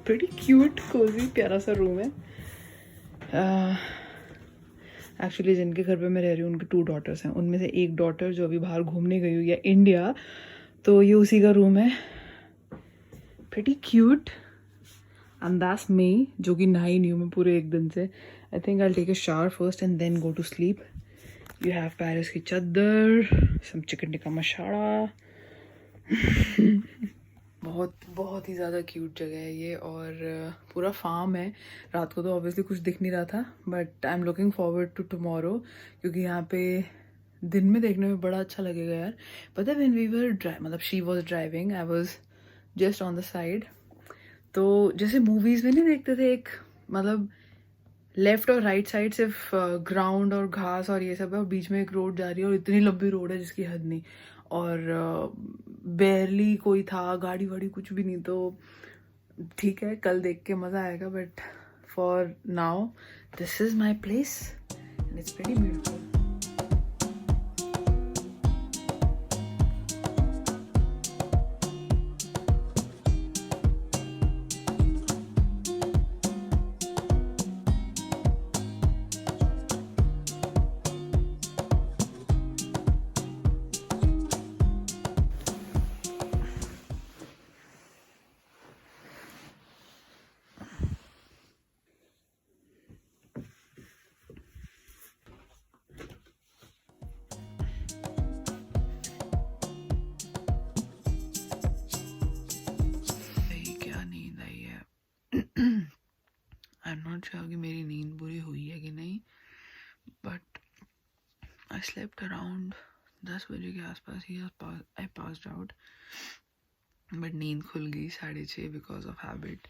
pretty cute, cozy, प्यारा सा room है. एक्चुअली जिनके घर पे मैं रह रही हूँ उनकी 2 डॉटर्स हैं. उनमें से एक डॉटर जो अभी बाहर घूमने गई हुई है इंडिया, तो ये उसी का रूम है. pretty cute. And that's me, जो कि नहाई नहीं हूँ मैं पूरे एक दिन से. I think I'll take a shower first and then go to sleep. You have Paris की चादर, some chicken tikka masala. बहुत ही ज़्यादा क्यूट जगह है ये, और पूरा फार्म है. रात को तो ऑब्वियसली कुछ दिख नहीं रहा था, but I am looking forward to tomorrow, क्योंकि यहाँ पे दिन में देखने में बड़ा अच्छा लगेगा यार. पता है, व्हेन वी वर मतलब she was driving, I was just on the side. तो जैसे मूवीज़ में नहीं देखते थे, एक मतलब लेफ्ट और राइट साइड सिर्फ ग्राउंड और घास और ये सब है, और बीच में एक रोड जा रही है, और इतनी लंबी रोड है जिसकी हद नहीं, और बेरली कोई था, गाड़ी वाड़ी कुछ भी नहीं. तो ठीक है, कल देख के मज़ा आएगा, but for now this is my place and it's very beautiful. I am not sure कि मेरी नींद पूरी हुई है कि नहीं, बट आई स्लेप्ट अराउंड 10 बजे के आसपास ही आई पास्ड आउट, बट नींद खुल गई 6:30 बिकॉज ऑफ हैबिट.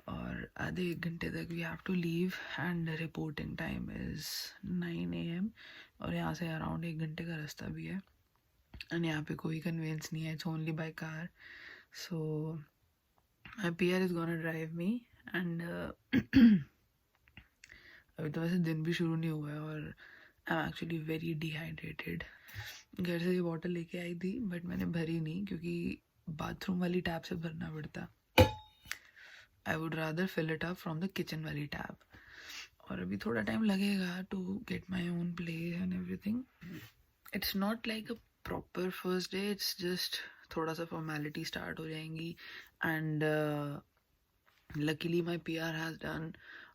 और आधे 1 घंटे तक we have to leave and reporting time is 9 AM, और यहाँ से अराउंड 1 घंटे का रास्ता भी है, एंड यहाँ पे कोई कन्वेंस नहीं है, it's only by car. So my PR is gonna drive me, and अभी तो वैसे दिन भी शुरू नहीं हुआ है, और I am actually very dehydrated. घर से ये बॉटल लेके आई थी, बट मैंने भरी नहीं, क्योंकि बाथरूम वाली टैप से भरना पड़ता. I would rather fill it up from the kitchen वाली टैप. और अभी थोड़ा टाइम लगेगा to get my own place and everything. It's not like a proper first day, it's just थोड़ा सा फॉर्मेलिटी स्टार्ट हो जाएंगी. And luckily my PR has done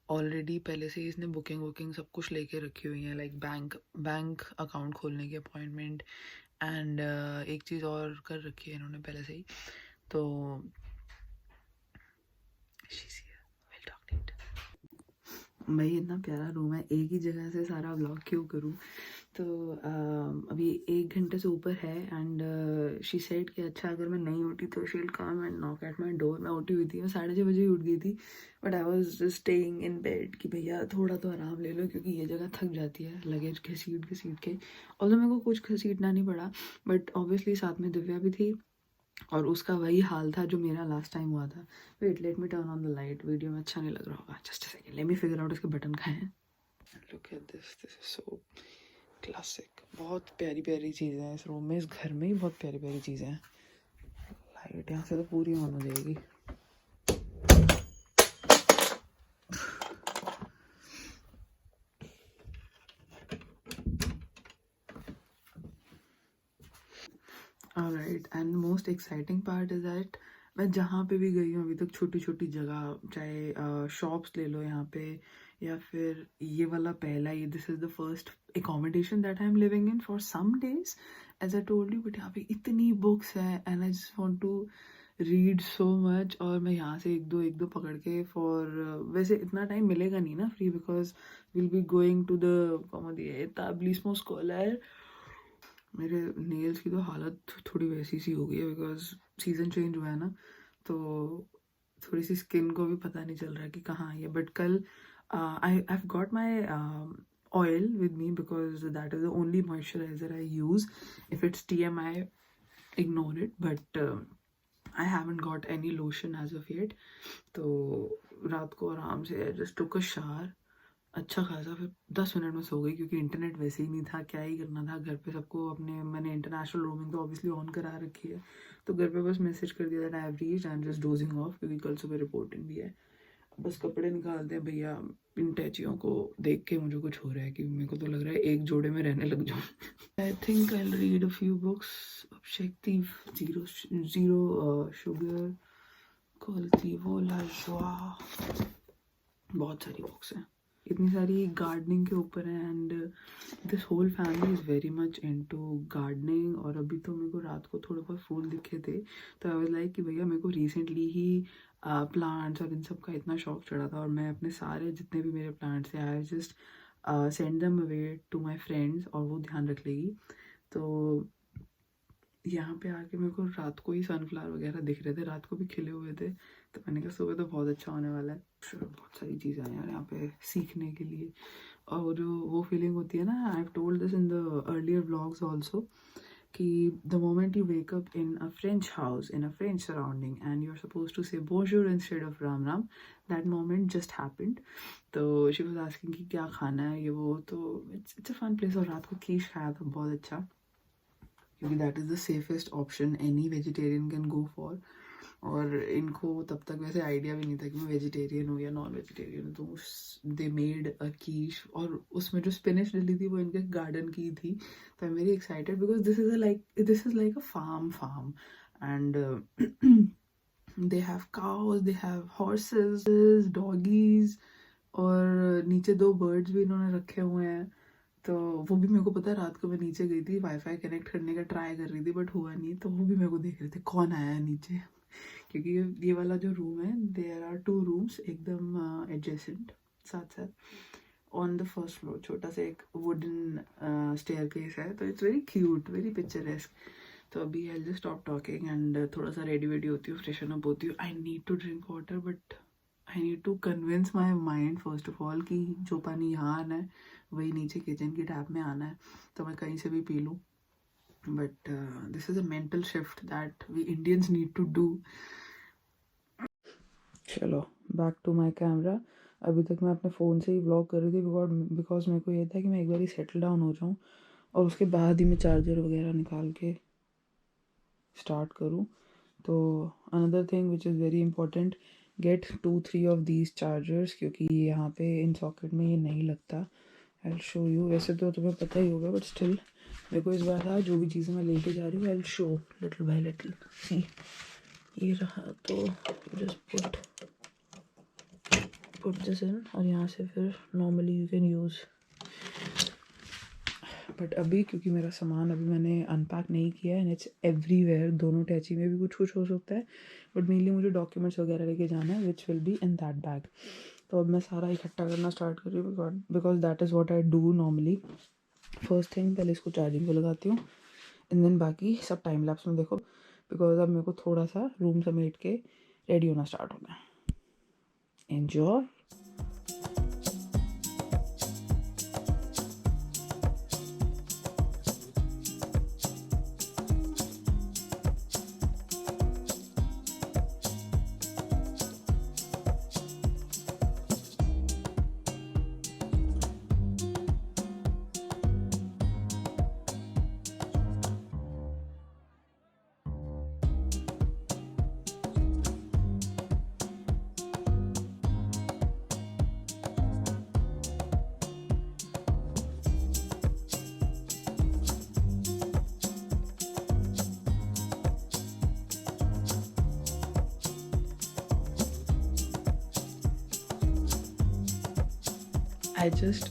already. पहले से ही इसने बुकिंग सब कुछ लेके रखी हुई है, लाइक बैंक अकाउंट खोलने की अपॉइंटमेंट, एंड एक चीज़ और कर रखी है इन्होंने पहले से ही. तो भाई इतना प्यारा रूम है, एक ही जगह से सारा व्लॉग क्यों करूँ. तो अभी 1 घंटे से ऊपर है, एंड शी सेड कि अच्छा अगर मैं नहीं उठी तो she will come and knock at my door. मैं उठी हुई थी, मैं 6:30 बजे ही उठ गई थी, but I was just staying in bed कि भैया थोड़ा तो आराम ले लो, क्योंकि ये जगह थक जाती है लगेज घसीट के. और मेरे को कुछ घसीटना नहीं पड़ा, बट ऑब्वियसली साथ में दिव्या भी थी, और उसका वही हाल था जो मेरा लास्ट टाइम हुआ था. Wait, let me turn on the light. Video में अच्छा नहीं लग रहा होगा, just a second, let me figure out इसके बटन कहाँ हैं. Look at this is so classic. बहुत प्यारी प्यारी चीज़ें हैं इस रूम में, इस घर में ही बहुत प्यारी प्यारी चीज़ें हैं. लाइट यहाँ से तो पूरी ऑन हो जाएगी. Alright, and most exciting part is that मैं जहाँ पे भी गई हूँ अभी तक, छोटी छोटी जगह, चाहे शॉप्स ले लो यहाँ पे, या फिर ये वाला पहला ही, this is the first accommodation that I'm living in for some days, as I told you. But यहाँ पे इतनी बुक्स हैं, and I just want to read so much. और मैं यहाँ से एक दो पकड़ के फॉर वैसे इतना टाइम मिलेगा नहीं ना free, because will be going to the एताब्लिसमो स्कॉलर. मेरे नेल्स की तो हालत थोड़ी वैसी सी हो गई है, बिकॉज सीज़न चेंज हुआ है ना, तो थोड़ी सी स्किन को भी पता नहीं चल रहा है कि कहाँ है. बट कल I have got my oil with me, because that is the only moisturizer I use. If it's TMI, ignore it, but I haven't got any lotion as of yet. तो रात को आराम से I just took a shower, अच्छा खासा, फिर 10 minute में सो गई क्योंकि इंटरनेट वैसे ही नहीं था, क्या ही करना था घर पे सबको अपने, मैंने इंटरनेशनल रोमिंग तो ऑब्वियसली ऑन करा रखी है, तो घर पे बस मैसेज कर दिया that I have reached and just dosing of, क्योंकि कल सुबह रिपोर्टिंग भी है। बस कपड़े निकालते हैं भैया, इन टैचियों को देख के मुझे कुछ हो रहा है कि मेरे को तो लग रहा है एक जोड़े में रहने लग जाऊँ। I think I read a few books. शक्ति, जीरो जीरो शुगर, कल्टिवो ला जॉie, बहुत सारी बुक्स हैं, इतनी सारी गार्डनिंग के ऊपर है, and this whole family is very much into gardening. और अभी तो मेरे को रात को थोड़े बहुत फूल दिखे थे, तो आई वाज लाइक कि भैया मेरे को रिसेंटली ही प्लांट्स और इन सब का इतना शौक चढ़ा था, और मैं अपने सारे जितने भी मेरे प्लांट्स हैं I just send them away to my friends, और वो ध्यान रख लेगी। तो यहाँ पे आके मेरे को रात को ही सनफ्लावर वगैरह दिख रहे थे, रात को भी खिले हुए थे, तो मैंने कहा सुबह तो बहुत अच्छा होने वाला है। बहुत सारी चीज़ें हैं यार यहाँ पे सीखने के लिए, और जो वो फीलिंग होती है ना, I have told this in the earlier vlogs also, कि the moment you wake up in a French house in a French surrounding and you are suppose to say बोंजूर instead of Ram Ram, that moment just happened. तो she was asking कि क्या खाना है ये वो, तो इट्स अ फन प्लेस। और रात को कीश खाया था बहुत अच्छा, क्योंकि that is the safest option any vegetarian can go for. और इनको तब तक वैसे आइडिया भी नहीं था कि मैं वेजिटेरियन हूँ या नॉन वेजिटेरियन हूँ, तो दे मेड अ कीश, और उसमें जो स्पिनिश डली थी वो इनके गार्डन की थी। तो I am very excited because this is like a farm and they have cows, they have horses, doggies, और नीचे 2 बर्ड्स भी इन्होंने रखे हुए हैं। तो वो भी मेरे को पता है, रात को मैं नीचे गई थी वाईफाई कनेक्ट करने का ट्राई कर रही थी बट हुआ नहीं, तो वो भी मेरे को देख रहे थे कौन आया है नीचे। क्योंकि ये वाला जो रूम है, देयर आर 2 रूम्स एकदम एडजेसेंट, साथ साथ ऑन द फर्स्ट फ्लोर, छोटा सा एक वुडन स्टेयरकेस है, तो it's very cute, very picturesque. तो अभी I just stop talking and थोड़ा सा रेडी वेडी होती हूँ, फ्रेशन अप होती हूँ। I need to drink water, but I need to convince my mind first of all कि जो पानी यहाँ आना है वही नीचे किचन की टैप में आना है, तो मैं कहीं से भी पी लूँ। But this is a mental shift that we Indians need to do. चलो बैक टू माई कैमरा। अभी तक मैं अपने फ़ोन से ही व्लॉग कर रही थी बिकॉज मेरे को ये था कि मैं एक बार ही सेटल डाउन हो जाऊँ, और उसके बाद ही मैं चार्जर वगैरह निकाल के स्टार्ट करूँ। तो another thing which is very important, get 2-3 of these chargers, क्योंकि यहाँ पे इन सॉकेट में ये नहीं लगता। आई विल शो यू, वैसे तो तुम्हें पता ही होगा बट स्टिल मेरे को इस बार था, जो भी चीज़ें मैं लेके जा रही हूँ I will show little by little. See, ये रहा, तो जस्ट पुट दिस इन, और यहाँ से फिर normally you can use. But अभी क्योंकि मेरा सामान अभी मैंने अनपैक नहीं किया है एंड इट्स एवरीवेयर, दोनों टैची में भी कुछ कुछ हो सकता है, बट मेनली मुझे डॉक्यूमेंट्स वगैरह लेके जाना है which will be in that bag. तो अब मैं सारा इकट्ठा करना स्टार्ट कर रही हूँ because that is what I do normally. First thing पहले इसको चार्जिंग पे लगाती हूँ एंड देन बाकी सब टाइम लैप्स में देखो, बिकॉज अब मेरे को थोड़ा सा रूम समेट के रेडी होना स्टार्ट होना है। एन्जॉय।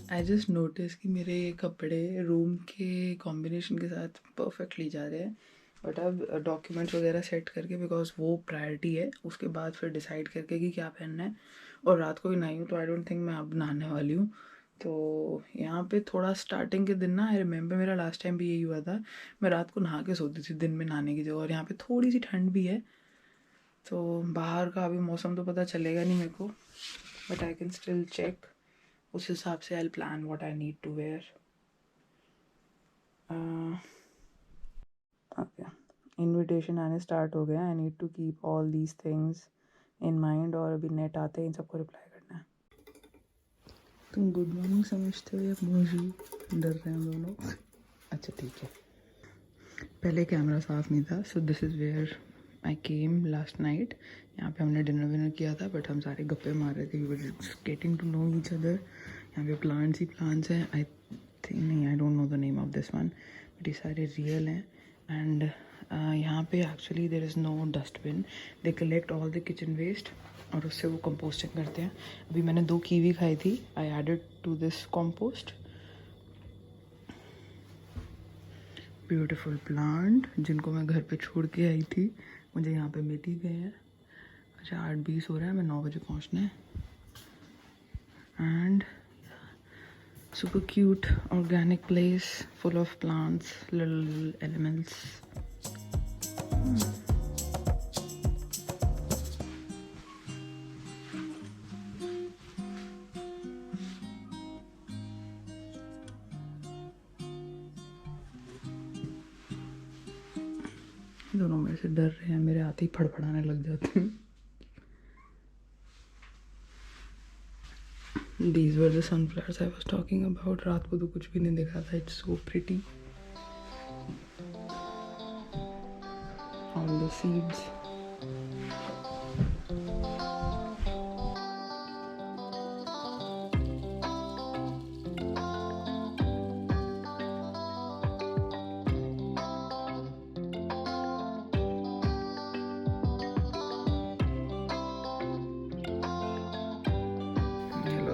आई जस्ट नोटिस कि मेरे कपड़े रूम के कॉम्बिनेशन के साथ परफेक्टली जा रहे हैं, बट अब डॉक्यूमेंट्स वगैरह सेट करके, बिकॉज वो प्रायोरिटी है, उसके बाद फिर डिसाइड करके कि क्या पहनना है। और रात को भी नहाई हूँ, तो आई डोंट थिंक मैं अब नहाने वाली हूँ। तो यहाँ पे थोड़ा स्टार्टिंग के दिन ना, आई रिमेंबर मेरा लास्ट टाइम भी यही हुआ था, मैं रात को नहा के सोती थी दिन में नहाने की जगह, और यहाँ पे थोड़ी सी ठंड भी है, तो बाहर का अभी मौसम तो पता चलेगा नहीं मेरे को, but I can still check, उस हिसाब से I plan what I need to wear. Okay, invitation आने स्टार्ट हो गया, I need to keep all these things in mind, और अभी नेट आते ही इन सबको रिप्लाई करना है। तुम गुड मॉर्निंग समझते हो या मोजी? डर रहे हैं दोनों। अच्छा ठीक है। पहले कैमरा साफ नहीं था, so this is where I came last night. यहाँ पे हमने डिनर विनर किया था, बट हम सारे गप्पे मार रहे थे, we were just getting to know each other. यहाँ पे प्लांट्स ही प्लांट्स हैं। आई थिंक नहीं, I don't know the name of this one, but ये सारे रियल हैं। एंड यहाँ पे actually there is no dustbin, they collect all the kitchen waste और उससे वो कंपोस्टिंग करते हैं। अभी मैंने 2 कीवी खाई थी, I added to this compost. Beautiful plant जिनको मैं घर पे छोड़ के आई थी, मुझे यहाँ पे मिल ही गए हैं। अच्छा 8:20 हो रहा है, मैं 9 बजे पहुँचना है। And super cute organic place full of plants, little elements. दोनों मेरे से डर रहे हैं, मेरे आते ही फड़फड़ाने लग जाते हैं। These were the sunflowers I was talking about. रात को तो कुछ भी नहीं दिखा था. It's so pretty. All the seeds.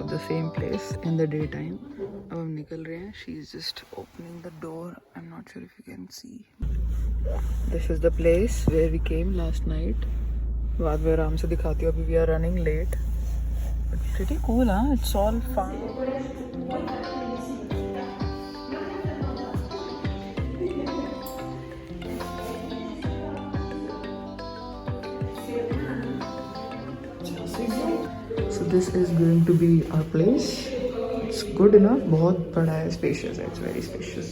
The same place in the daytime. अब हम निकल रहे हैं. She is just opening the door. I'm not sure if you can see. This is the place where we came last night. बाद में आराम से दिखाती हूँ. अभी we are running late. But pretty cool, huh? It's all fun. So this is going to be our place. It's good enough. बहुत बड़ा है, spacious है. It's very spacious.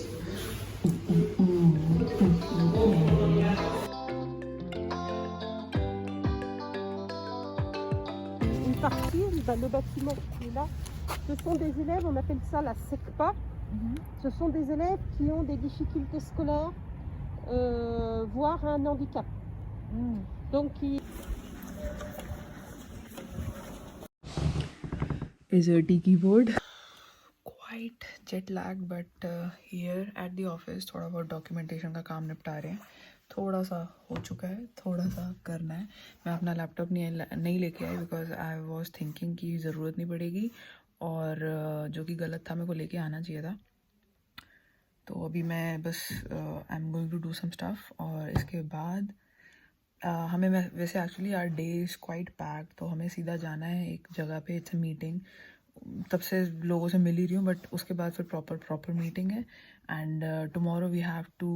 Une partie, le bâtiment qui est là, ce sont des élèves, on appelle ça la SECPA. Ce sont des élèves qui ont des difficultés scolaires, voire un handicap. Donc is a tiki board. Quite jet lag, but here at the office थोड़ा बहुत documentation का काम निपटा रहे हैं. थोड़ा सा हो चुका है, थोड़ा सा करना है. मैं अपना लैपटॉप नहीं लेके आई बिकॉज आई वॉज थिंकिंग कि ज़रूरत नहीं पड़ेगी, और जो कि गलत था, मेरे को लेके आना चाहिए था. तो अभी मैं बस I am going to do some stuff, और इसके बाद हमें वैसे actually our day is quite packed, तो हमें सीधा जाना है एक जगह पे. It's a meeting. तब से लोगों से मिल ही रही हूँ, बट उसके बाद फिर प्रॉपर मीटिंग है. And tomorrow we have to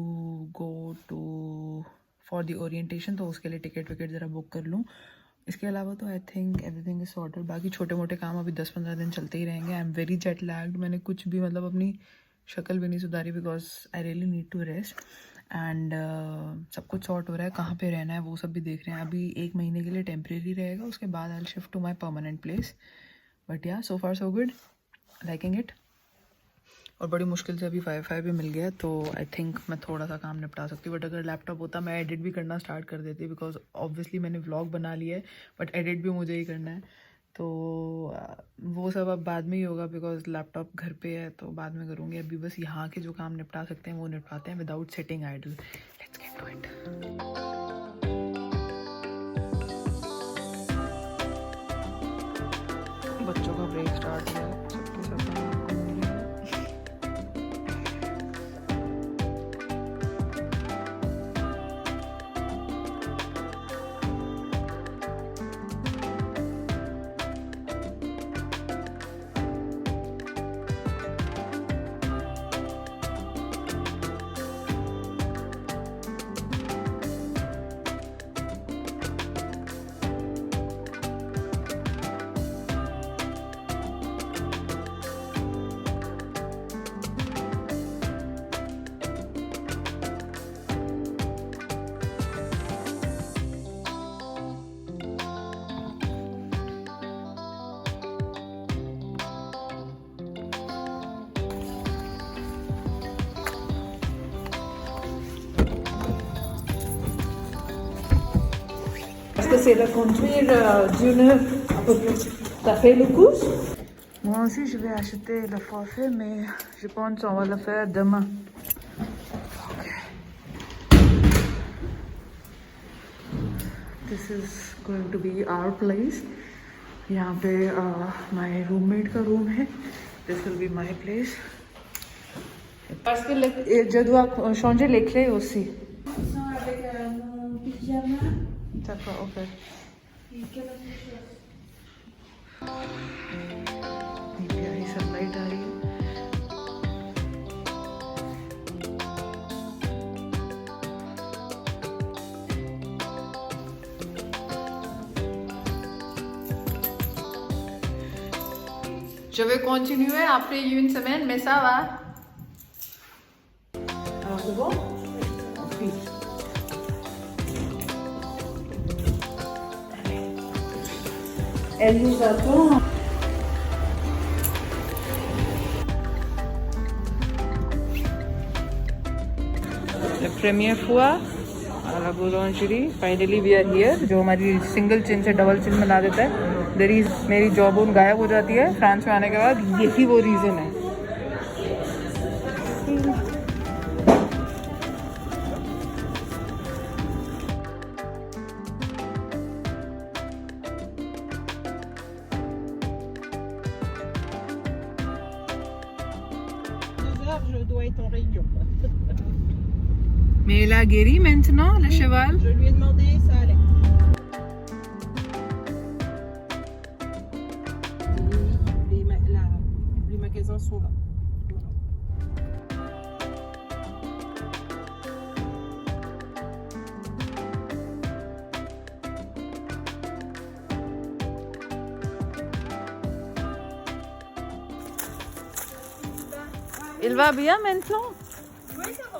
go to for the orientation, तो उसके लिए टिकट विकेट ज़रा बुक कर लूँ. इसके अलावा तो I think everything is sorted. बाकी छोटे मोटे काम अभी 10-15 दिन चलते ही रहेंगे. I am very jet lagged. मैंने कुछ भी मतलब अपनी शक्ल भी नहीं सुधारी because I really need to rest. And सब कुछ सॉर्ट हो रहा है. कहाँ पे रहना है वो सब भी देख रहे हैं. अभी 1 महीने के लिए टेम्परेरी रहेगा, उसके बाद I will shift to my permanent place. But yeah so far so good, liking it. और बड़ी मुश्किल से अभी वाईफाई भी मिल गया, तो आई थिंक मैं थोड़ा सा काम निपटा सकती हूँ. बट अगर लैपटॉप होता मैं एडिट भी करना स्टार्ट कर देती, बिकॉज ऑब्वियसली मैंने व्लॉग बना लिया है, बट एडिट भी मुझे ही करना है. तो वो सब अब बाद में ही होगा बिकॉज लैपटॉप घर पे है, तो बाद में करूँगी. अभी बस यहाँ के जो काम निपटा सकते हैं वो निपटाते हैं without setting idle. Let's get to it. बच्चों का ब्रेक स्टार्ट हुआ है. सबके सब Est-ce que c'est le conduire d'une un peu plus? Ça fait le coup? Moi aussi, je vais acheter le forfait, mais je pense qu'on va le faire demain. Okay. This is going to be our place. यहाँ पे my roommate का room है. This will be my place. Parce que je dois changer les clés aussi. Avec mon pyjama. D'accord, ok. Et quelle autre chose? ये प्यारी sunlight आ रही है. Je vais continuer après une semaine, mais ça va. Alors c'est bon? Oui. Elle nous attend. La première fois à la boulangerie, finally we are here. जो हमारी single चिन से double chin बना देता है. मेरी जॉब गायब हो जाती है फ्रांस में आने के बाद. यही वो रीज़न है. Je dois être en réunion. Mais il a guéri maintenant, le cheval? Je lui ai demandé, ça allait. Les magasins sont là. Il va bien maintenant? Oui, ça va.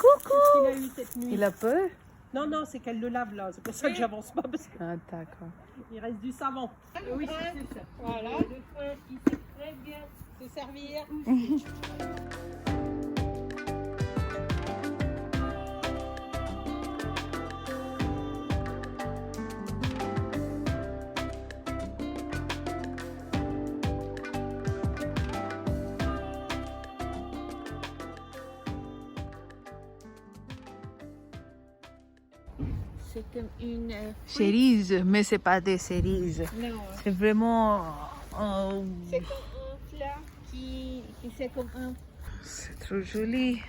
Coucou! Il a eu cette nuit. Il a peur? Non, non, c'est qu'elle le lave là. C'est pour ça que j'avance pas parce Ah, d'accord. qu'il reste du savon. Oui, c'est ça. Voilà. Le frein, il sait très bien se servir. C'est comme une. Cerises, mais c'est pas des cerises. Non. C'est vraiment. C'est comme un plat qui c'est comme un. C'est trop joli.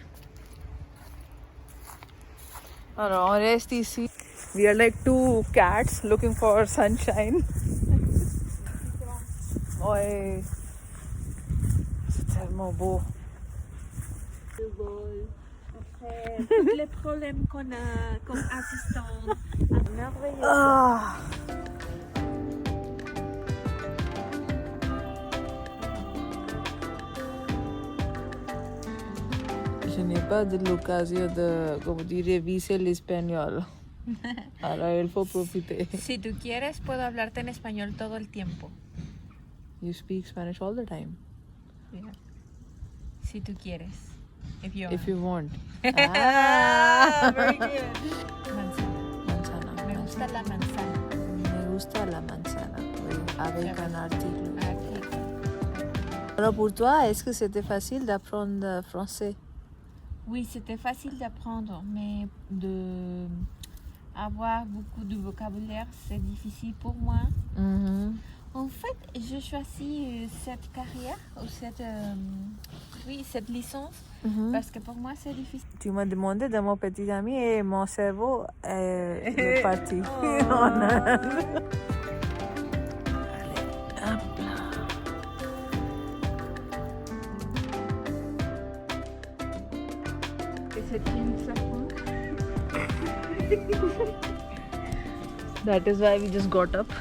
Alors, on reste ici. We are like two cats looking for sunshine. Ouais. C'est tellement beau. Le vol. Après, tous les problèmes qu'on a comme assistante. Merveilleux. Ah. Je n'ai pas de l'occasion de, como dire, vivir l'espagnol. Ahora il faut profiter. Si tú quieres, puedo hablarte en español todo el tiempo. You speak Spanish all the time. Yeah. Si tú quieres. If you want. Ah, very good. Manzana. Me gusta la manzana. Me gusta la manzana. Oui, avec un article. Aquí. Alors pour toi, est-ce que c'était facile d'apprendre français? Oui, c'était facile d'apprendre, mais de avoir beaucoup de vocabulaire, c'est difficile pour moi. Mm-hmm. En fait, je choisis cette carrière ou cette licence Mm-hmm. parce que pour moi, c'est difficile. Tu m'as demandé de mon petit ami et mon cerveau est parti. Oh. En Inde. Allez, hop là. Et c'est une sapin. That is why we just got up.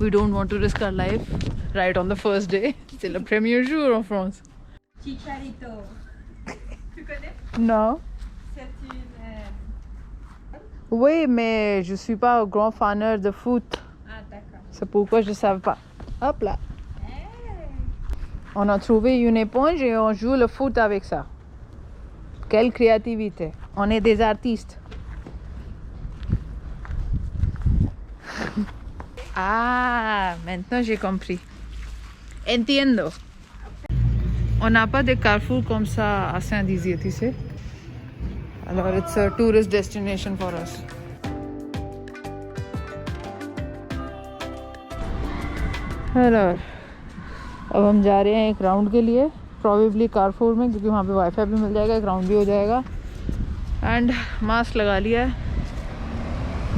We don't want to risk our life right on the first day. C'est le premier jour en France. Chicharito. Tu connais? Non. C'est une. Oui, mais je suis pas un grand fan de foot. Ah, d'accord. C'est pourquoi je ne savais pas. Hop là. Hey. On a trouvé une éponge et on joue le foot avec ça. Quelle créativité. On est des artistes. Ah, maintenant j'ai compris. Entiendo. On n'a pas de Carrefour comme ça à Saint-Dizier, tu sais. Alors, it's a tourist destination for us. Alors, अब हम जा रहे हैं एक round के लिए, probably कारफोर में, क्योंकि वहाँ पे वाईफाई भी मिल जाएगा, एक राउंड भी हो जाएगा. एंड मास्क लगा लिया है.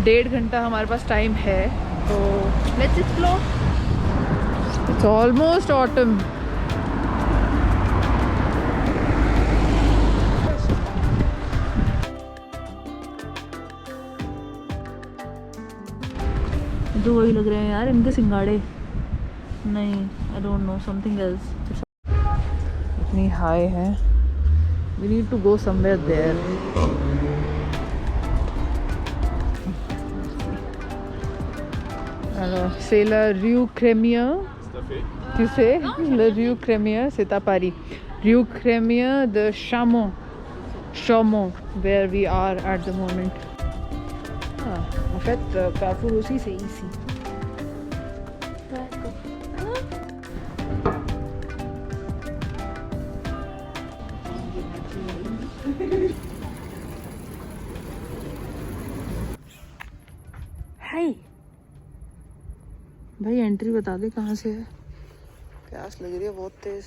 1.5 घंटा हमारे पास टाइम है, तो let's explore. It's almost autumn. तो वही लग रहे हैं यार इनके सिंगाड़े. नहीं, I don't know, something else. इतनी हाई है. We need to go somewhere there. C'est la Rue Crémieux. Tu sais, la Rue Crémieux, c'est à Paris. Rue Crémieux de Chaumont, where we are at the moment. En fait, Carrefour aussi, c'est ici. हाय भाई, entry बता दे कहाँ से है. प्यास लग रही है बहुत तेज.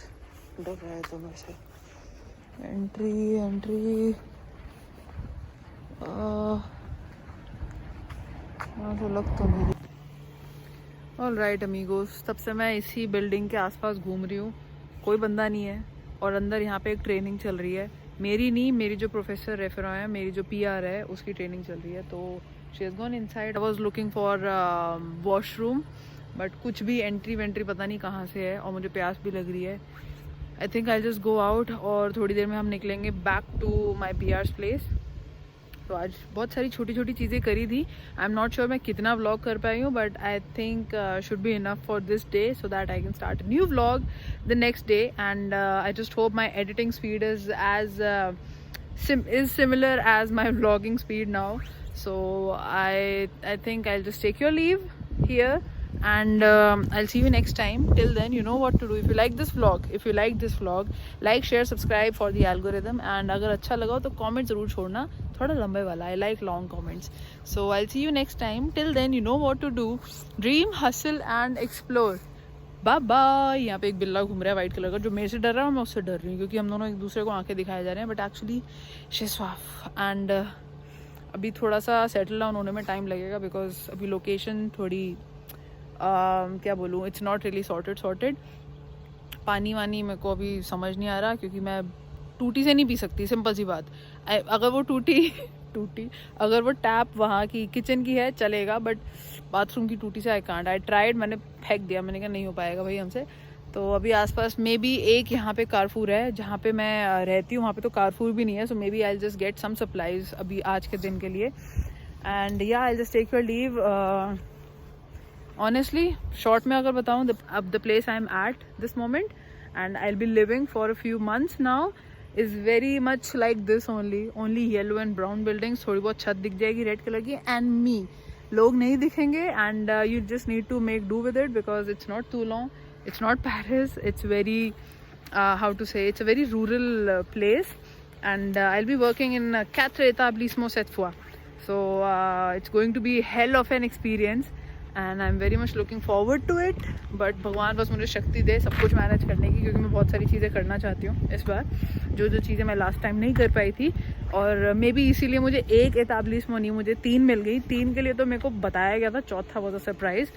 डर रहा है तो मेरे से. एंट्री तो लग तो नहीं. ऑल राइट अमीगोस, तब से मैं इसी बिल्डिंग के आसपास घूम रही हूँ. कोई बंदा नहीं है और अंदर यहाँ पे एक ट्रेनिंग चल रही है. मेरी नहीं, मेरी जो प्रोफेसर रेफर है, मेरी जो PR है, उसकी ट्रेनिंग चल रही है. तो she has gone inside. I was looking for washroom, but कुछ भी एंट्री पता नहीं कहाँ से है, और मुझे प्यास भी लग रही है. I think I just go out, और थोड़ी देर में हम निकलेंगे back to my PR's place. तो आज बहुत सारी छोटी छोटी चीज़ें करी थी. आई एम नॉट श्योर मैं कितना व्लॉग कर पाई हूँ, but I think should be enough for this day, so that I can start a new vlog the next day. And I just hope my editing speed is similar as my vlogging speed now. So I think I'll just take your leave here, and I'll see you next time. Till then, you know what to do. If you like this vlog, like, share, subscribe for the algorithm. And अगर अच्छा लगा हो तो comment ज़रूर छोड़ना, थोड़ा लंबे वाला. I like long comments. So I'll see you next time. Till then, you know what to do. Dream, hustle and explore. Bye bye. यहाँ पे एक बिल्ला घूम रहा है वाइट कलर का, जो मेरे से डर रहा है, मैं उससे डर रही हूँ, क्योंकि हम दोनों एक दूसरे को आंखें दिखाए जा रहे हैं. बट एक्चुअली शी इज स्वाफ. एंड अभी थोड़ा सा सेटल डाउन होने में टाइम लगेगा, बिकॉज अभी लोकेशन थोड़ी क्या बोलूँ, इट्स नॉट रियली सॉर्टेड. पानी वानी मेरे को अभी समझ नहीं आ रहा, क्योंकि मैं टूटी से नहीं पी सकती. सिंपल सी बात. अगर वो टूटी अगर वो टैप वहाँ की किचन की है चलेगा, बट बाथरूम की टूटी से आई कांट. आई ट्राइड, मैंने फेंक दिया. मैंने कहा नहीं हो पाएगा भाई हमसे. तो अभी आसपास मे बी एक यहाँ पे कारफूर है जहाँ पे मैं रहती हूँ, वहाँ पे तो कारफूर भी नहीं है. So may be I just get some supplies अभी आज के दिन के लिए. And yeah I just take your leave. Honestly short में अगर बताऊँ, अब the place I am at this moment and I will be living for a few months now is very much like this only yellow and brown buildings. थोड़ी बहुत छत दिख जाएगी red colour की, and me. लोग नहीं दिखेंगे, and you just need to make do with it, because it's not Toulon, it's not Paris, it's very how to say, it's a very rural place. And I'll be working in 4 établissements cette fois, so it's going to be hell of an experience, and I'm very much looking forward to it. But भगवान बस मुझे शक्ति दे सब कुछ manage करने की, क्योंकि मैं बहुत सारी चीज़ें करना चाहती हूँ इस बार, जो चीज़ें मैं लास्ट टाइम नहीं कर पाई थी. और मे बी इसीलिए मुझे एक एताब्लिस्मो नहीं, मुझे 3 मिल गई. 3 के लिए तो मेरे को बताया गया था, चौथा was a surprise.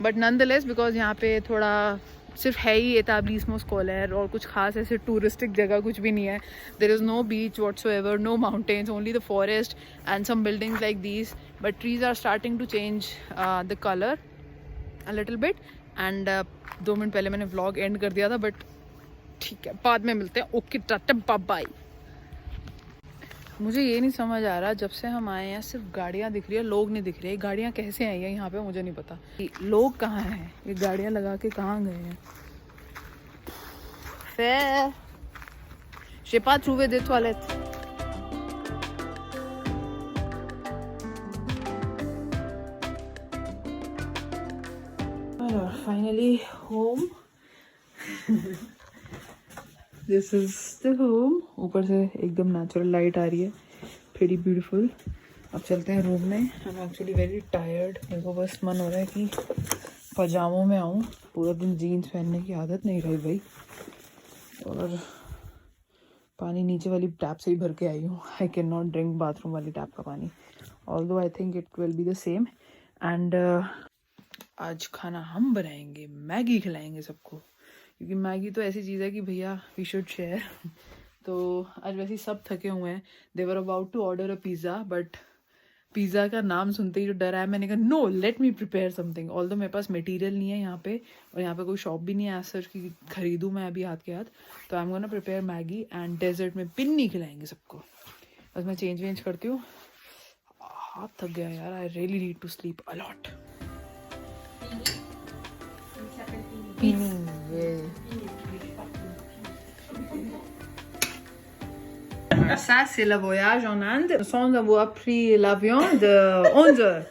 But nonetheless, because यहाँ पे थोड़ा सिर्फ है ही एताब्लिस्मो स्कॉलर, और कुछ खास ऐसे टूरिस्टिक जगह कुछ भी नहीं है. There is no beach whatsoever, no mountains, only the forest and some buildings like these. But trees are starting to change the colour a little bit. And 2 minute पहले मैंने व्लॉग एंड कर दिया था, बट ठीक है, बाद में मिलते हैं. Okay, tata bye bye. मुझे ये नहीं समझ आ रहा, जब से हम आए हैं सिर्फ गाड़ियाँ दिख रही है, लोग नहीं दिख रहे. गाड़ियाँ कैसे आई हैं यहाँ पे मुझे नहीं पता. लोग कहाँ हैं, ये गाड़ियाँ लगा के कहाँ गए हैं. फिर j'ai pas trouvé de toilettes. finally home. This is the home. ऊपर से एकदम नेचुरल लाइट आ रही है, pretty beautiful. अब चलते हैं रूम में. I'm actually very tired. मेरे को बस मन हो रहा है कि पजामों में आऊँ. पूरा दिन जीन्स पहनने की आदत नहीं रही भाई. और पानी नीचे वाली टैप से ही भर के आई हूँ. I cannot drink बाथरूम वाली टैप का पानी. Although I think it will be the same. And आज खाना हम बनाएंगे, मैगी खिलाएंगे सबको, क्योंकि मैगी तो ऐसी चीज़ है कि भैया वी शुड शेयर. तो आज वैसे ही सब थके हुए हैं. They were about to order a pizza, but pizza का नाम सुनते ही जो डर है, मैंने कहा no, let me prepare something. Although मेरे पास मटेरियल नहीं है यहाँ पे, और यहाँ पे कोई शॉप भी नहीं है सच कि खरीदूँ मैं अभी हाथ के हाथ. तो I am gonna prepare Maggi and dessert में पिन्नी खिलाएंगे सबको. बस मैं चेंज वेंज करती हूँ. हाथ थक गया यार. I really need to sleep a lot. Ça, c'est le voyage en Inde. Sans avoir pris l'avion de 11 heures.